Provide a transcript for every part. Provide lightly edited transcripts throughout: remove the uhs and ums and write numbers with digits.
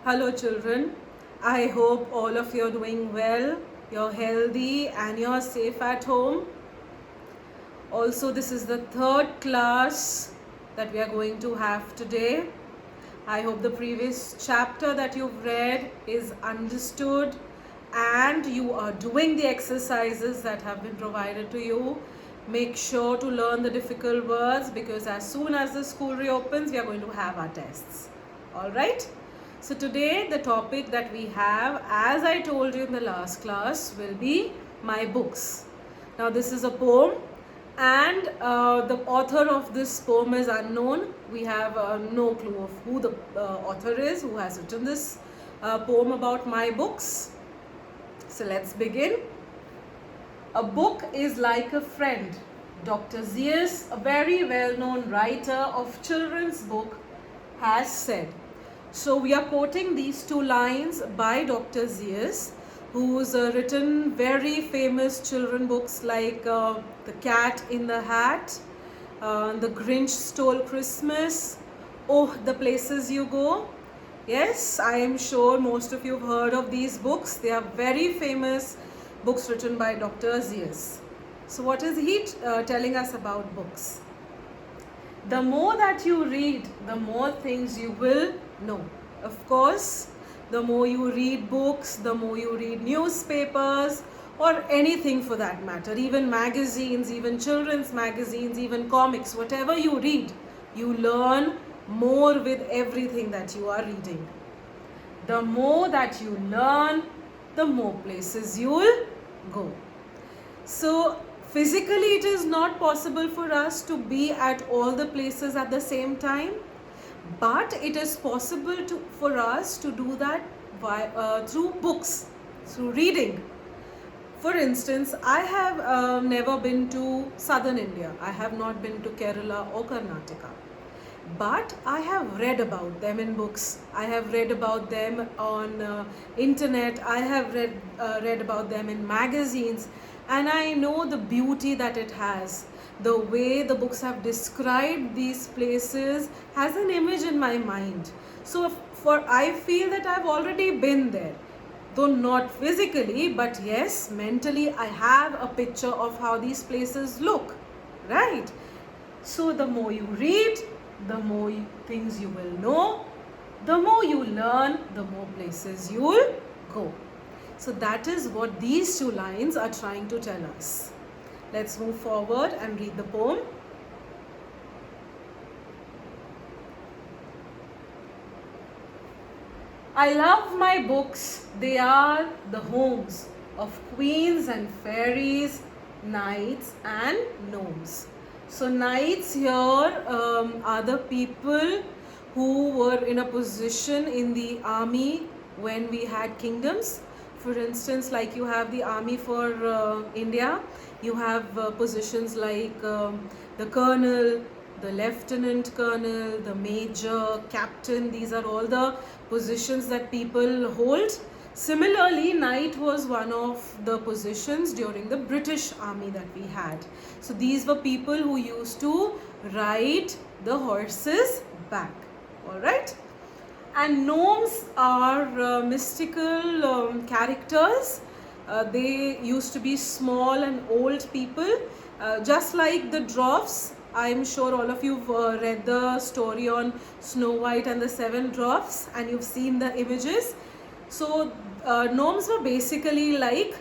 Hello children, I hope all of you are doing well, you're healthy and you're safe at home. Also, this is the third class that we are going to have today. I hope the previous chapter that you've read is understood and you are doing the exercises that have been provided to you. Make sure to learn the difficult words because as soon as the school reopens, we are going to have our tests. Alright? So today the topic that we have, as I told you in the last class, will be my books. Now this is a poem and the author of this poem is unknown. We have no clue of who the author is, who has written this poem about my books. So let's begin. A book is like a friend. Dr. Seuss, a very well-known writer of children's book, has said. So we are quoting these two lines by Dr. Seuss, who's written very famous children books like The Cat in the Hat, The Grinch Stole Christmas, Oh, The Places You Go. Yes, I am sure most of you have heard of these books. They are very famous books written by Dr. Seuss. So what is he telling us about books? The more that you read, the more things you will know. Of course, the more you read books, the more you read newspapers or anything for that matter, even magazines, even children's magazines, even comics, whatever you read, you learn more with everything that you are reading. The more that you learn, the more places you will go. So physically it is not possible for us to be at all the places at the same time, but it is possible for us to do that through books, through reading. For instance, I have never been to southern India. I have not been to Kerala or Karnataka. But I have read about them in books. I have read about them on internet. I have read about them in magazines. And I know the beauty that it has. The way the books have described these places has an image in my mind. So I feel that I've already been there. Though not physically, but yes, mentally I have a picture of how these places look. Right? So the more you read, the more things you will know, the more you learn, the more places you will go. So that is what these two lines are trying to tell us. Let's move forward and read the poem. I love my books. They are the homes of queens and fairies, knights and gnomes. So knights here are the people who were in a position in the army when we had kingdoms. For instance, like you have the army for India, you have positions like the colonel, the lieutenant colonel, the major, captain. These are all the positions that people hold. Similarly, knight was one of the positions during the British army that we had. So these were people who used to ride the horses back. Alright? And gnomes are mystical characters. They used to be small and old people, just like the dwarfs. I'm sure all of you have read the story on Snow White and the Seven Dwarfs and you've seen the images. So gnomes were basically like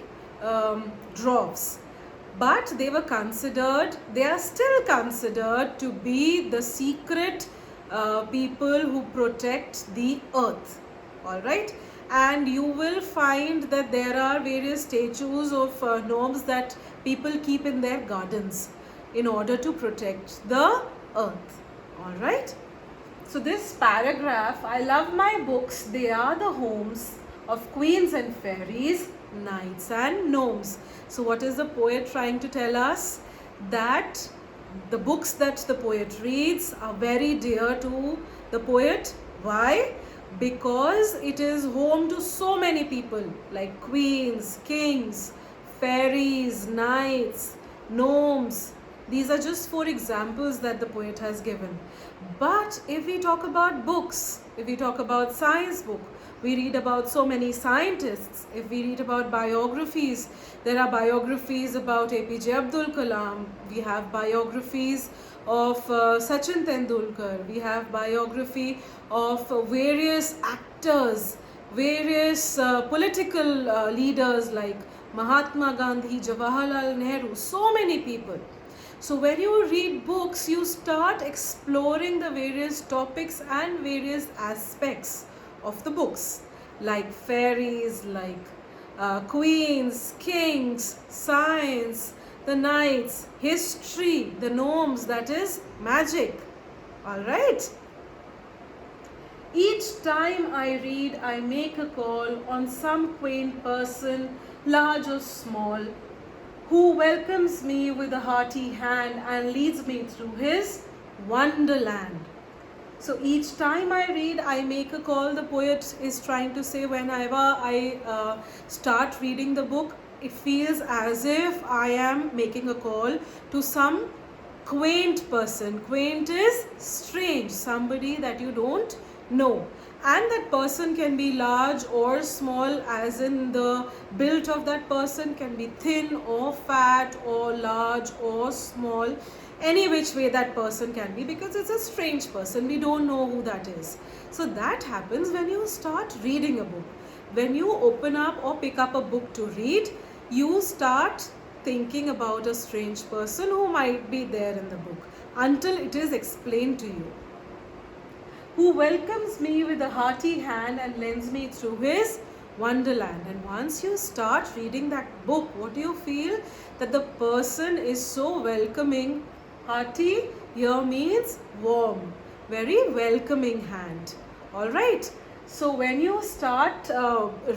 dwarfs, but they are still considered to be the secret people who protect the earth. Alright, and you will find that there are various statues of gnomes that people keep in their gardens in order to protect the earth. Alright, so this paragraph, I love my books, they are the homes of queens and fairies, knights and gnomes. So what is the poet trying to tell us? That the books that the poet reads are very dear to the poet. Why? Because it is home to so many people like queens, kings, fairies, knights, gnomes, These are just 4 examples that the poet has given. But if we talk about books, if we talk about science book, we read about so many scientists. If we read about biographies, there are biographies about APJ Abdul Kalam. We have biographies of Sachin Tendulkar. We have biography of various actors, various political leaders like Mahatma Gandhi, Jawaharlal Nehru, so many people. So when you read books, you start exploring the various topics and various aspects of the books, like fairies, like queens, kings, science, the knights, history, the gnomes, that is magic. Alright? Each time I read, I make a call on some quaint person, large or small, who welcomes me with a hearty hand and leads me through his wonderland. So each time I read, I make a call. The poet is trying to say, whenever I start reading the book, it feels as if I am making a call to some quaint person. Quaint is strange, somebody that you don't know. And that person can be large or small, as in the build of that person can be thin or fat or large or small. Any which way that person can be, because it's a strange person. We don't know who that is. So that happens when you start reading a book. When you open up or pick up a book to read, you start thinking about a strange person who might be there in the book until it is explained to you. Who welcomes me with a hearty hand and lends me through his wonderland. And once you start reading that book, what do you feel? That the person is so welcoming. Hearty here means warm, very welcoming hand. Alright, so when you start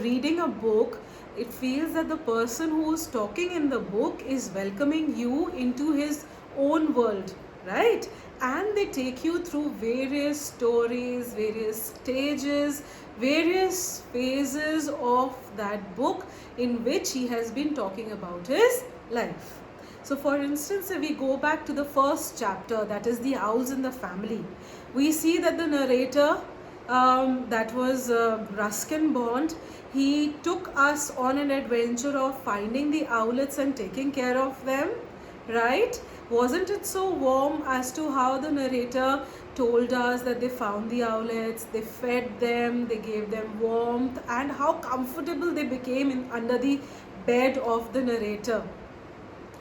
reading a book, it feels that the person who is talking in the book is welcoming you into his own world, right? And they take you through various stories, various stages, various phases of that book in which he has been talking about his life. So for instance, if we go back to the first chapter, that is the owls in the family, we see that the narrator, that was Ruskin Bond, he took us on an adventure of finding the owlets and taking care of them, right? Wasn't it so warm as to how the narrator told us that they found the owlets, they fed them, they gave them warmth, and how comfortable they became under the bed of the narrator,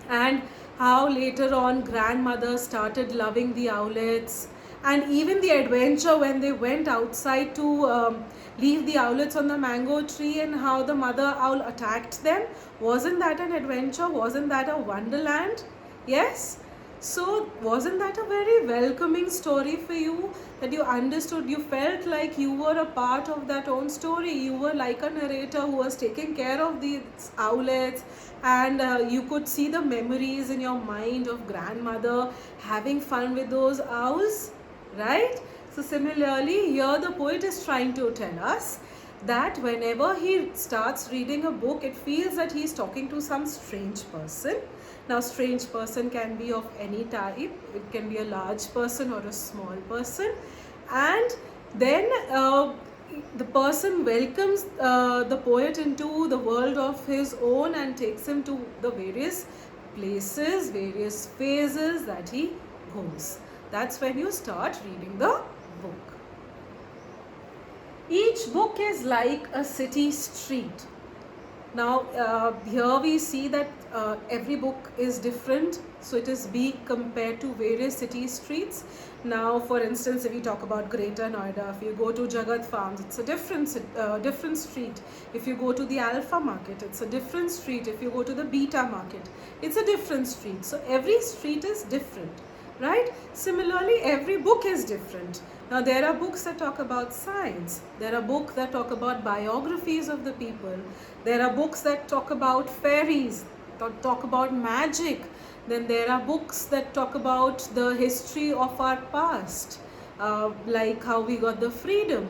and how later on grandmother started loving the owlets, and even the adventure when they went outside to leave the owlets on the mango tree, and how the mother owl attacked them. Wasn't that an adventure? Wasn't that a wonderland? Yes? So wasn't that a very welcoming story for you, that you understood, you felt like you were a part of that own story? You were like a narrator who was taking care of these owlets, and you could see the memories in your mind of grandmother having fun with those owls, right? So similarly, here the poet is trying to tell us that whenever he starts reading a book, it feels that he is talking to some strange person. Now, strange person can be of any type. It can be a large person or a small person. And then the person welcomes the poet into the world of his own and takes him to the various places, various phases that he goes. That's when you start reading the book. Each book is like a city street. Now here we see that every book is different, so it is being compared to various city streets. Now for instance, if we talk about Greater Noida, if you go to Jagat Farms, it's a different street. If you go to the Alpha Market, it's a different street. If you go to the Beta Market, it's a different street. So every street is different, right? Similarly, every book is different. Now there are books that talk about science, there are books that talk about biographies of the people, there are books that talk about fairies, talk about magic, then there are books that talk about the history of our past, like how we got the freedom.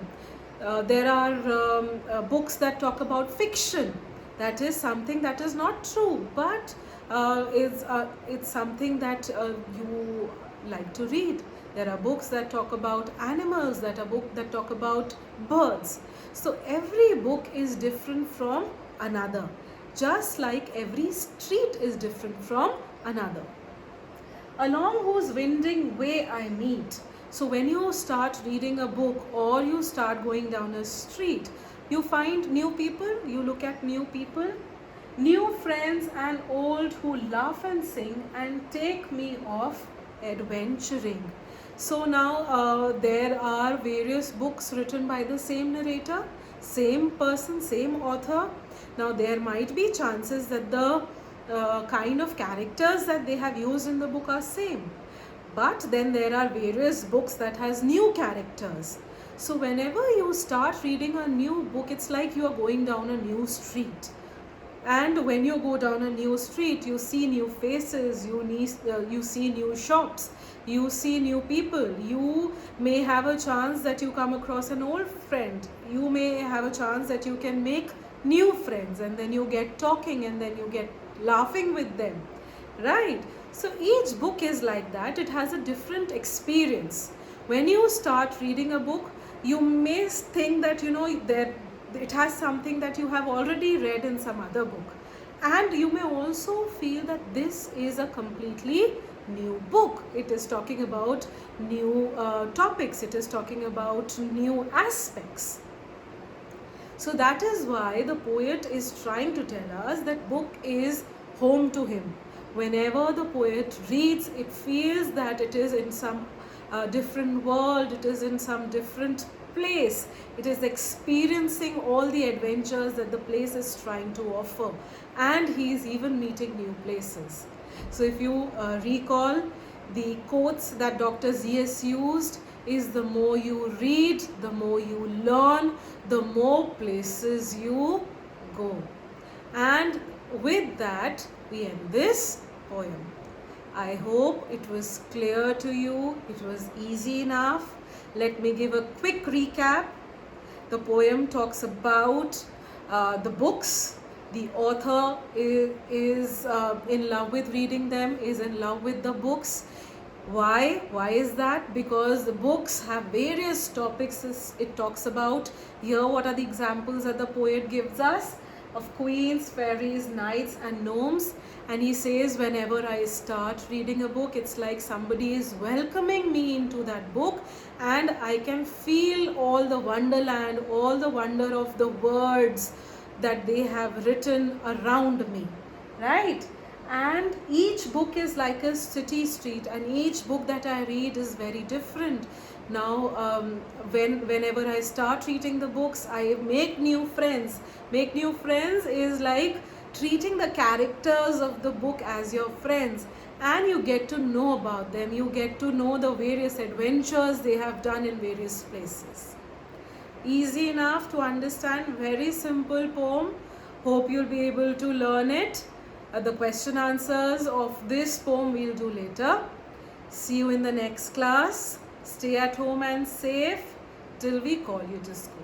There are books that talk about fiction, that is something that is not true, but it's something that you like to read. There are books that talk about animals, that are books that talk about birds. So every book is different from another, just like every street is different from another. Along whose winding way I meet. So when you start reading a book or you start going down a street, you find new people, you look at new people, new friends and old who laugh and sing and take me off adventuring. So now there are various books written by the same narrator, same person, same author. Now there might be chances that the kind of characters that they have used in the book are same, but then there are various books that has new characters. So whenever you start reading a new book, it's like you are going down a new street. And when you go down a new street, you see new faces, you see new shops, you see new people. You may have a chance that you come across an old friend. You may have a chance that you can make new friends, and then you get talking, and then you get laughing with them, right? So each book is like that. It has a different experience. When you start reading a book, you may think that that it has something that you have already read in some other book, and you may also feel that this is a completely new book. It is talking about new topics, it is talking about new aspects. So that is why the poet is trying to tell us that book is home to him. Whenever the poet reads, it feels that it is in some different world, it is in some different place, it is experiencing all the adventures that the place is trying to offer, and he is even meeting new places. So if you recall the quotes that Dr. Z.S. used, is the more you read, the more you learn, the more places you go. And with that, we end this poem. I hope it was clear to you, it was easy enough. Let me give a quick recap. The poem talks about the books. The author is in love with reading them, is in love with the books. Why is that? Because the books have various topics it talks about. Here what are the examples that the poet gives us of queens, fairies, knights and gnomes, and he says whenever I start reading a book, it's like somebody is welcoming me into that book, and I can feel all the wonderland, all the wonder of the words that they have written around me, right? And each book is like a city street, and each book that I read is very different. Now whenever I start reading the books, I make new friends. Make new friends is like treating the characters of the book as your friends, and you get to know about them, you get to know the various adventures they have done in various places. Easy enough to understand, very simple poem. Hope you'll be able to learn it. The question answers of this poem we'll do later. See you in the next class. Stay at home and safe till we call you to school.